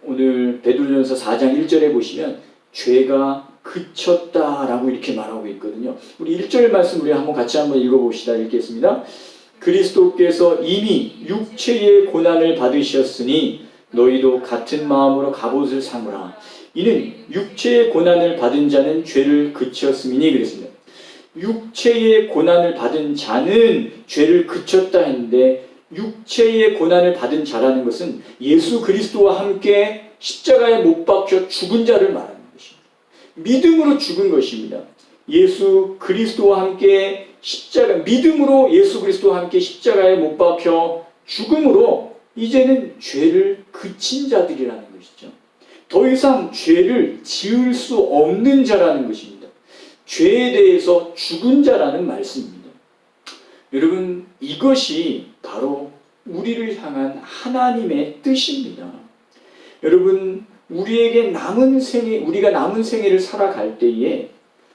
오늘 베드로전서 4장 1절에 보시면 죄가 그쳤다라고 이렇게 말하고 있거든요. 우리 1절 말씀 우리 같이 한번 읽어봅시다. 읽겠습니다. 그리스도께서 이미 육체의 고난을 받으셨으니 너희도 같은 마음으로 갑옷을 삼으라. 이는 육체의 고난을 받은 자는 죄를 그쳤음이니 그랬습니다. 육체의 고난을 받은 자는 죄를 그쳤다 했는데, 육체의 고난을 받은 자라는 것은 예수 그리스도와 함께 십자가에 못 박혀 죽은 자를 말하는 것입니다. 믿음으로 죽은 것입니다. 예수 그리스도와 함께 믿음으로 예수 그리스도와 함께 십자가에 못 박혀 죽음으로 이제는 죄를 그친 자들이라는 것이죠. 더 이상 죄를 지을 수 없는 자라는 것입니다. 죄에 대해서 죽은 자라는 말씀입니다. 여러분, 이것이 바로 우리를 향한 하나님의 뜻입니다. 여러분, 우리가 남은 생애를 살아갈 때에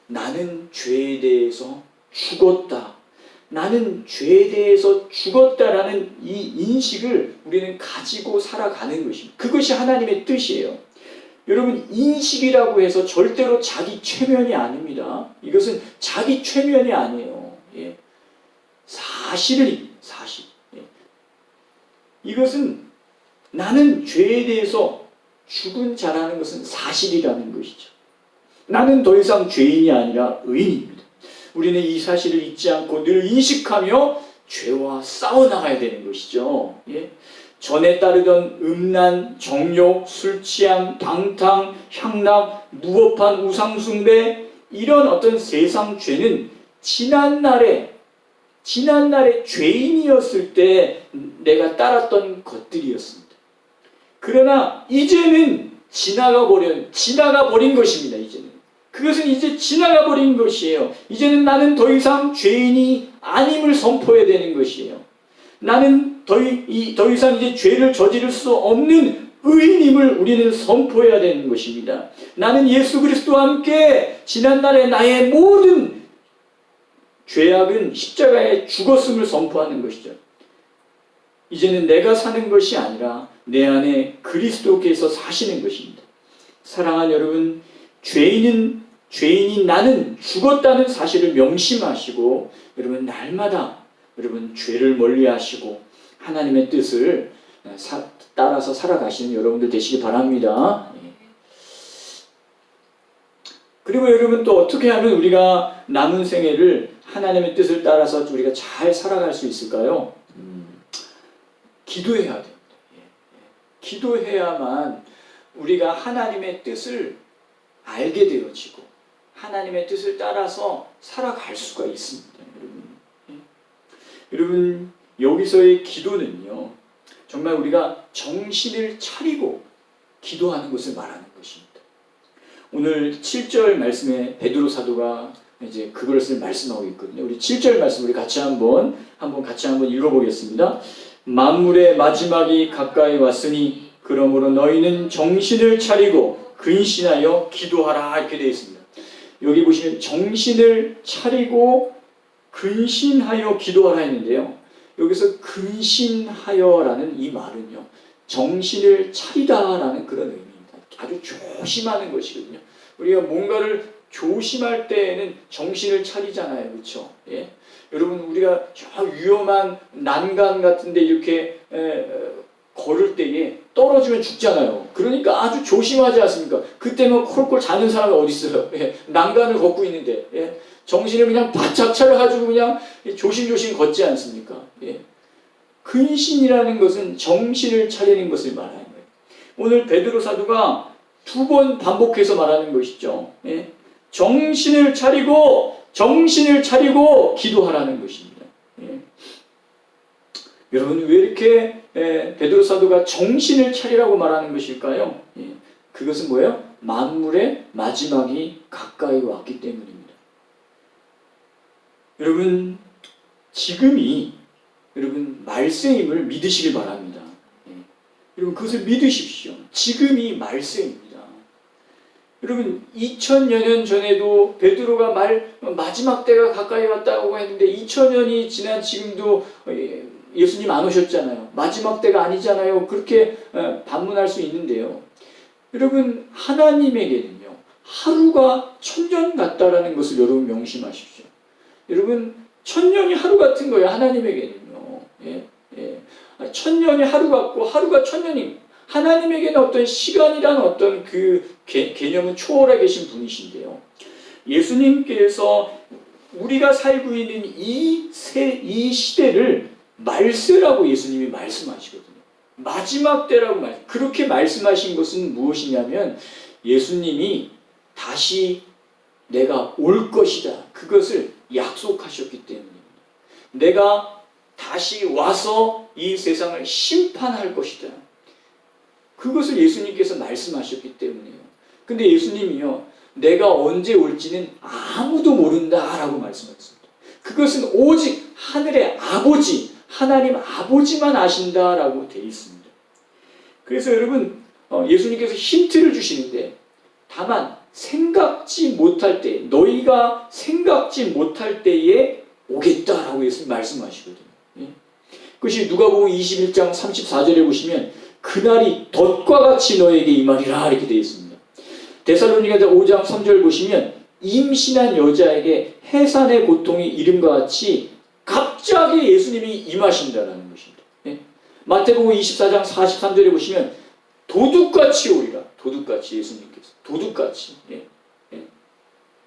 나는 죄에 대해서 죽었다, 나는 죄에 대해서 죽었다라는 이 인식을 우리는 가지고 살아가는 것입니다. 그것이 하나님의 뜻이에요. 여러분, 인식이라고 해서 절대로 자기 최면이 아닙니다. 이것은 자기 최면이 아니에요. 사실. 이것은 나는 죄에 대해서 죽은 자라는 것은 사실이라는 것이죠. 나는 더 이상 죄인이 아니라 의인입니다. 우리는 이 사실을 잊지 않고 늘 인식하며 죄와 싸워나가야 되는 것이죠. 예? 전에 따르던 음란, 정욕, 술취함, 방탕, 향락, 무법한 우상숭배, 이런 어떤 세상 죄는 지난날에 죄인이었을 때 내가 따랐던 것들이었습니다. 그러나 이제는 지나가 버린 것입니다. 이제는 그것은 이제 지나가 버린 것이에요. 이제는 나는 더 이상 죄인이 아님을 선포해야 되는 것이에요. 나는 더 이상 이제 죄를 저지를 수 없는 의인임을 우리는 선포해야 되는 것입니다. 나는 예수 그리스도와 함께 지난날의 나의 모든 죄악은 십자가에 죽었음을 선포하는 것이죠. 이제는 내가 사는 것이 아니라 내 안에 그리스도께서 사시는 것입니다. 사랑하는 여러분, 죄인인 나는 죽었다는 사실을 명심하시고 여러분 날마다 여러분 죄를 멀리하시고 하나님의 뜻을 따라서 살아가시는 여러분들 되시기 바랍니다. 그리고 여러분 또 어떻게 하면 우리가 남은 생애를 하나님의 뜻을 따라서 우리가 잘 살아갈 수 있을까요? 기도해야 됩니다. 기도해야만 우리가 하나님의 뜻을 알게 되어지고 하나님의 뜻을 따라서 살아갈 수가 있습니다. 여러분 여기서의 기도는요, 정말 우리가 정신을 차리고 기도하는 것을 말하는 것입니다. 오늘 7절 말씀에 베드로 사도가 이제 그것을 말씀하고 있거든요. 우리 7절 말씀 우리 같이 한번 읽어보겠습니다. 만물의 마지막이 가까이 왔으니 그러므로 너희는 정신을 차리고 근신하여 기도하라, 이렇게 되어 있습니다. 여기 보시면 정신을 차리고 근신하여 기도하라 했는데요. 여기서 근신하여라는 이 말은요, 정신을 차리다라는 그런 의미입니다. 아주 조심하는 것이거든요. 우리가 뭔가를 조심할 때에는 정신을 차리잖아요. 그렇죠? 예? 여러분 우리가 저 위험한 난간 같은데 이렇게 걸을 때에 떨어지면 죽잖아요. 그러니까 아주 조심하지 않습니까? 그때는 콜콜 자는 사람이 어디 있어요? 예, 난간을 걷고 있는데 예, 정신을 그냥 바짝 차려가지고 그냥 조심조심 걷지 않습니까? 예. 근신이라는 것은 정신을 차리는 것을 말하는 거예요. 오늘 베드로 사도가 2번 반복해서 말하는 것이죠. 예. 정신을 차리고 기도하라는 것입니다. 예. 여러분 왜 이렇게 베드로 사도가 정신을 차리라고 말하는 것일까요? 예. 그것은 뭐예요? 만물의 마지막이 가까이 왔기 때문입니다. 여러분 지금이 여러분 말세임을 믿으시길 바랍니다. 예. 여러분 그것을 믿으십시오. 지금이 말세입니다. 여러분 2000여 년 전에도 베드로가 마지막 때가 가까이 왔다고 했는데 2000년이 지난 지금도 예수님 안 오셨잖아요. 마지막 때가 아니잖아요. 그렇게 반문할 수 있는데요. 여러분 하나님에게는요 하루가 1000년 같다라는 것을 여러분 명심하십시오. 여러분 1000년이 하루 같은 거예요. 하나님에게는요. 예, 예. 1000년이 하루 같고 하루가 1000년입니다. 하나님에게는 어떤 시간이라는 어떤 그 개념은 초월해 계신 분이신데요. 예수님께서 우리가 살고 있는 이 시대를 말세라고 예수님이 말씀하시거든요. 마지막 때라고 그렇게 말씀하신 것은 무엇이냐면 예수님이 다시 내가 올 것이다. 그것을 약속하셨기 때문입니다. 내가 다시 와서 이 세상을 심판할 것이다. 그것을 예수님께서 말씀하셨기 때문이에요. 근데 예수님이요, 내가 언제 올지는 아무도 모른다라고 말씀하셨습니다. 그것은 오직 하늘의 아버지, 하나님 아버지만 아신다라고 되어 있습니다. 그래서 여러분 예수님께서 힌트를 주시는데 다만 생각지 못할 때, 너희가 생각지 못할 때에 오겠다라고 예수님 말씀하시거든요. 예? 그것이 누가복음 21장 34절에 보시면 그날이 덫과 같이 너에게 임하리라 이렇게 되어 있습니다. 데살로니가서 5장 3절 보시면 임신한 여자에게 해산의 고통이 이름과 같이 갑자기 예수님이 임하신다는 것입니다. 예? 마태복음 24장 43절에 보시면 도둑같이 오리라. 도둑같이 예수님께서 도둑같이. 예? 예?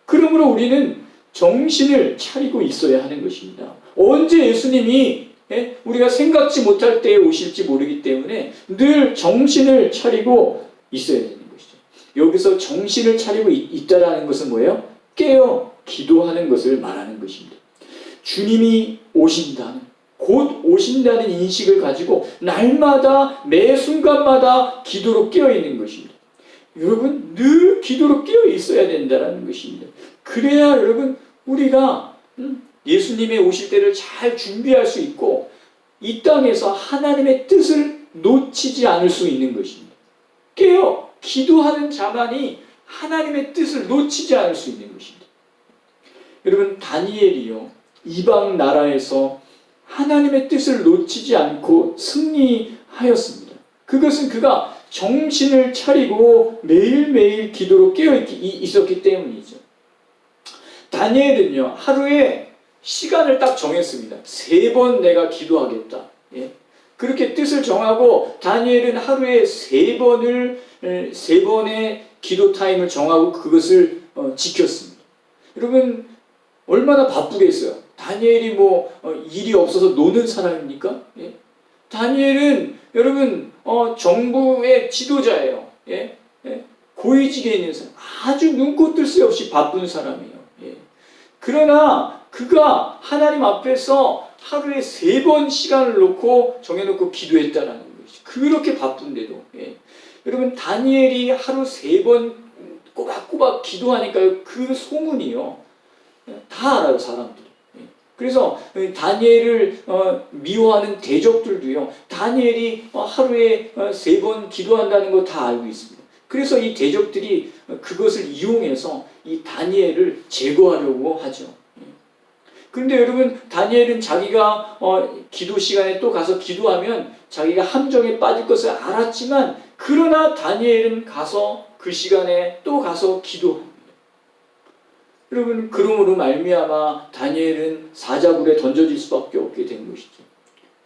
그러므로 우리는 정신을 차리고 있어야 하는 것입니다. 언제 예수님이 우리가 생각지 못할 때에 오실지 모르기 때문에 늘 정신을 차리고 있어야 되는 것이죠. 여기서 정신을 차리고 있다라는 것은 뭐예요? 깨어 기도하는 것을 말하는 것입니다. 주님이 오신다는, 곧 오신다는 인식을 가지고 날마다 매 순간마다 기도로 깨어 있는 것입니다. 여러분 늘 기도로 깨어 있어야 된다는 것입니다. 그래야 여러분 우리가 예수님의 오실 때를 잘 준비할 수 있고 이 땅에서 하나님의 뜻을 놓치지 않을 수 있는 것입니다. 깨어 기도하는 자만이 하나님의 뜻을 놓치지 않을 수 있는 것입니다. 여러분 다니엘이요 이방 나라에서 하나님의 뜻을 놓치지 않고 승리하였습니다. 그것은 그가 정신을 차리고 매일매일 기도로 깨어 있었기 때문이죠. 다니엘은요 하루에 시간을 딱 정했습니다. 3번 내가 기도하겠다. 그렇게 뜻을 정하고 다니엘은 하루에 3번의 기도 타임을 정하고 그것을 지켰습니다. 여러분 얼마나 바쁘겠어요. 다니엘이 일이 없어서 노는 사람입니까? 다니엘은 여러분 정부의 지도자예요. 고위직에 있는 사람, 아주 눈코 뜰 새 없이 바쁜 사람이에요. 그러나 그가 하나님 앞에서 하루에 3번 시간을 정해놓고 기도했다라는 것이죠. 그렇게 바쁜데도. 여러분 다니엘이 하루 3번 꼬박꼬박 기도하니까요. 그 소문이요. 다 알아요 사람들이. 그래서 다니엘을 미워하는 대적들도요. 다니엘이 하루에 3번 기도한다는 거 다 알고 있습니다. 그래서 이 대적들이 그것을 이용해서 이 다니엘을 제거하려고 하죠. 그런데 여러분 다니엘은 자기가 기도 시간에 또 가서 기도하면 자기가 함정에 빠질 것을 알았지만 그러나 다니엘은 가서 그 시간에 또 가서 기도합니다. 여러분 그러므로 말미암아 다니엘은 사자굴에 던져질 수밖에 없게 된 것이죠.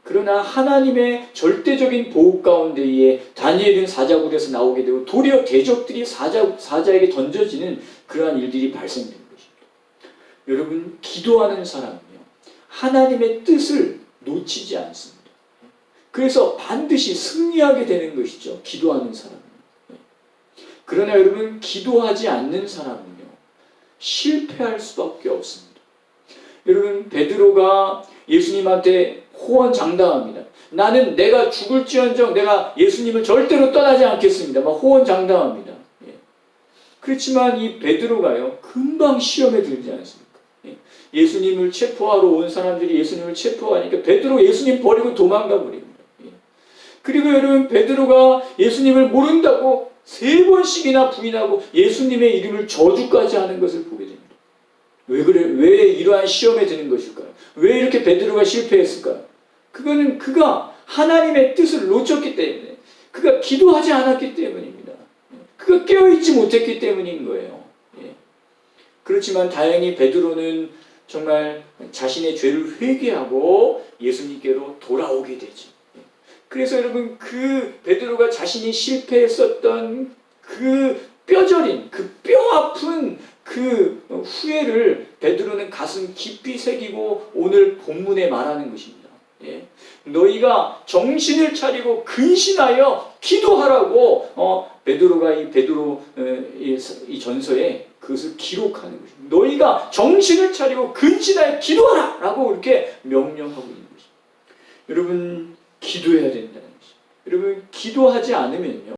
그러나 하나님의 절대적인 보호 가운데에 다니엘은 사자굴에서 나오게 되고 도리어 대적들이 사자에게 던져지는 그러한 일들이 발생된 것입니다. 여러분 기도하는 사람은요 하나님의 뜻을 놓치지 않습니다. 그래서 반드시 승리하게 되는 것이죠. 기도하는 사람은. 그러나 여러분 기도하지 않는 사람은요 실패할 수밖에 없습니다. 여러분 베드로가 예수님한테 호언장담합니다. 나는 내가 죽을지언정 내가 예수님을 절대로 떠나지 않겠습니다. 막 호언장담합니다. 그렇지만 이 베드로가요 금방 시험에 들지 않습니까? 예수님을 체포하러 온 사람들이 예수님을 체포하니까 베드로 예수님 버리고 도망가 버립니다. 그리고 여러분 베드로가 예수님을 모른다고 3번씩이나 부인하고 예수님의 이름을 저주까지 하는 것을 보게 됩니다. 왜 그래? 왜 이러한 시험에 드는 것일까요? 왜 이렇게 베드로가 실패했을까요? 그거는 그가 하나님의 뜻을 놓쳤기 때문에, 그가 기도하지 않았기 때문입니다. 그가 깨어있지 못했기 때문인 거예요. 그렇지만 다행히 베드로는 정말 자신의 죄를 회개하고 예수님께로 돌아오게 되죠. 그래서 여러분 그 베드로가 자신이 실패했었던 그 뼈저린 그 뼈 아픈 그 후회를 베드로는 가슴 깊이 새기고 오늘 본문에 말하는 것입니다. 너희가 정신을 차리고 근신하여 기도하라고 베드로가 이 베드로 이 전서에 그것을 기록하는 것입니다. 너희가 정신을 차리고 근신하여 기도하라! 라고 이렇게 명령하고 있는 것입니다. 여러분 기도해야 된다는 것입니다. 여러분 기도하지 않으면요